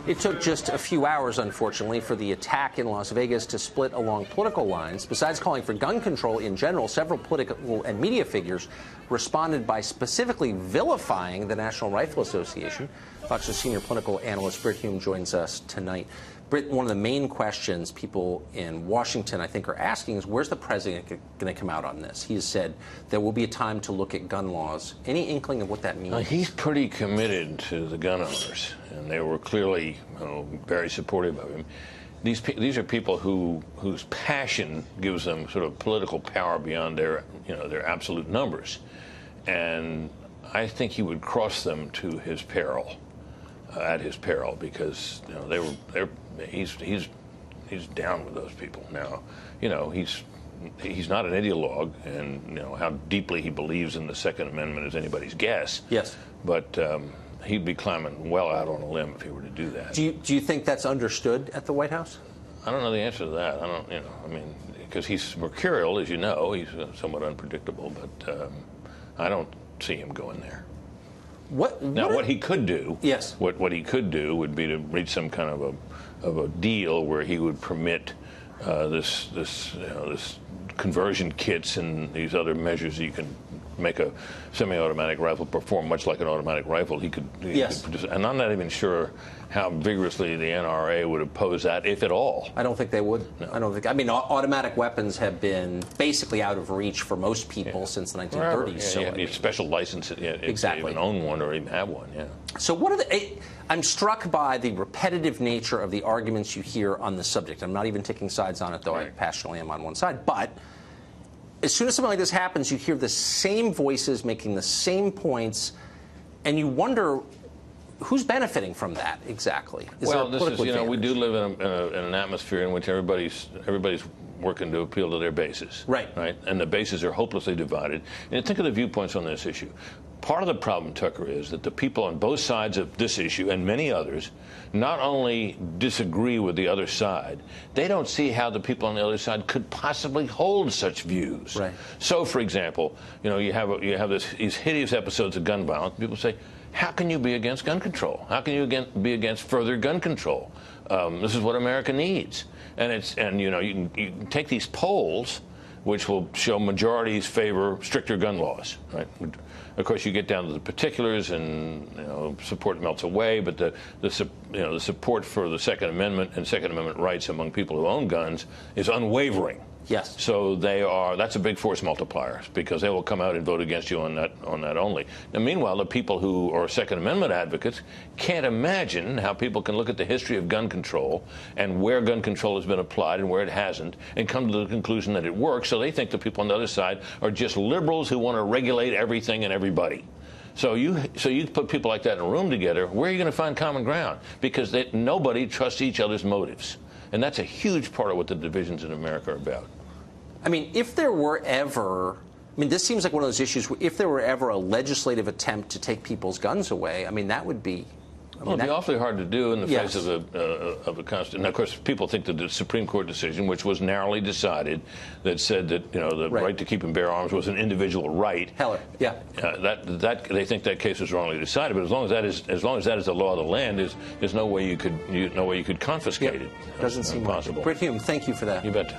It took just a few hours, unfortunately, for the attack in Las Vegas to split along political lines. Besides calling for gun control in general, several political and media figures responded by specifically vilifying the National Rifle Association. Fox's senior political analyst Brit Hume joins us tonight. Brit, one of the main questions people in Washington, I think, are asking is, where's the president going to come out on this? He has said there will be a time to look at gun laws. Any inkling of what that means? He's pretty committed to the gun owners, and they were clearly very supportive of him. These are people whose passion gives them sort of political power beyond their absolute numbers, and I think he would cross them to his peril. At his peril, because he's down with those people now. He's not an ideologue, and how deeply he believes in the Second Amendment is anybody's guess. Yes, but he'd be climbing well out on a limb if he were to do that. Do you think that's understood at the White House? I don't know the answer to that. I don't, because he's mercurial, as you know, he's somewhat unpredictable. But I don't see him going there. What he could do, yes, what he could do would be to reach some kind of a deal where he would permit this conversion kits and these other measures. You can make a semi-automatic rifle perform much like an automatic rifle. He could and I'm not even sure how vigorously the NRA would oppose that, if at all. I don't think they would. No. I don't think. I mean, automatic weapons have been basically out of reach for most people since the 1930s. So you need a special license exactly. to even own one or even have one. Yeah. So what are I'm struck by the repetitive nature of the arguments you hear on this subject. I'm not even taking sides on it, though I passionately am on one side. But as soon as something like this happens, you hear the same voices making the same points, and you wonder who's benefiting from that exactly. Well, this is we do live in an atmosphere in which everybody's working to appeal to their bases. Right. And the bases are hopelessly divided. And think of the viewpoints on this issue. Part of the problem, Tucker, is that the people on both sides of this issue and many others not only disagree with the other side, they don't see how the people on the other side could possibly hold such views. Right. So, for example, you have these hideous episodes of gun violence. People say, how can you be against gun control? How can you be against further gun control? This is what America needs. And you can take these polls, which will show majorities favor stricter gun laws, right? Of course, you get down to the particulars, and support melts away. But the support for the Second Amendment and Second Amendment rights among people who own guns is unwavering. Yes. So that's a big force multiplier, because they will come out and vote against you on that only. Now, meanwhile, the people who are Second Amendment advocates can't imagine how people can look at the history of gun control and where gun control has been applied and where it hasn't, and come to the conclusion that it works. So they think the people on the other side are just liberals who want to regulate everything and everybody. So you put people like that in a room together, where are you going to find common ground? Because nobody trusts each other's motives. And that's a huge part of what the divisions in America are about. I mean, if there were ever, this seems like one of those issues where if there were ever a legislative attempt to take people's guns away, that would be... It'd be awfully hard to do in the face of the Constitution. And of course, people think that the Supreme Court decision, which was narrowly decided, that said that the right to keep and bear arms was an individual right. Heller, yeah. That they think that case was wrongly decided. But as long as that is the law of the land, there's no way you could confiscate it. Doesn't seem possible. Brit Hume, thank you for that. You bet.